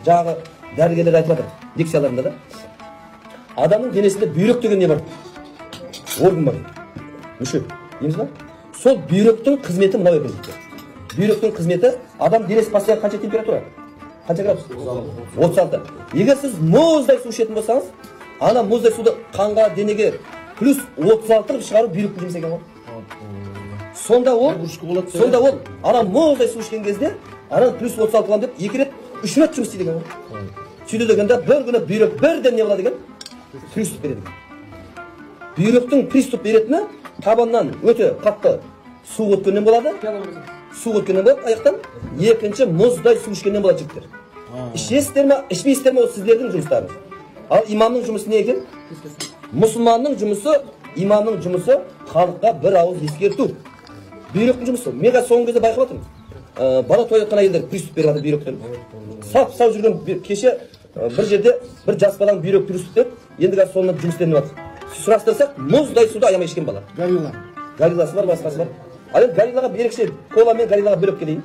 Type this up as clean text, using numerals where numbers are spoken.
Жаңағы дәрігерлер айтып жатыр лекцияларында да. Адамның денесінде бүйрек деген не бар? Орган бар. Мүше. Дейміз ба? Сол бүйректің қызметі мынау екен дейді. Бүйректің қызметі адам денесі постоянно қанша температура? Қанша градус? 36. Егер сіз мұздай су ішетін болсаңыз, ана мұздай суды қанға, денеге плюс 36 қылып шығару бүйректің жұмысы екен ғой. Сонда ол ана мұздай су ішкен кезде ана плюс 36 қылам деп 2 рет 3 рет жұмыс істейді екен ғой. Сөйте дегенде бір күні бүйрек бірден не болады екен? Приступ береді екен. Бүйректің приступ беретіні табаннан өте қатты су өткеннен болады. Су өткеннен болады аяқтан. Екінші мұздай су ішкеннен болады жігіттер. Ішесіздер ме, ішмейсіздер ме, ол сіздердің жұмыстарыңыз. Ал имамның жұмысы не екен? Мұсылманның жұмысы, имамның жұмысы халыққа бір ауыз ескерту. Бүйректің жұмысы. Мен соңғы кезде байқап отырмын. Бала тойып жатқан әйелдер приступ беріп жатыр бүйректен. Сап-сау жүрген кеше бір жерде бір жас баланың бүйрек приступ деп, енді қазір соңынан жұмыс істеп жатыр. Сұрастырсақ, мұздай суды аямай ішкен бала. Галиласы бар, басқасы бар. Ал енді Галилаға ерекше кола мен Галилаға бөліп келейін.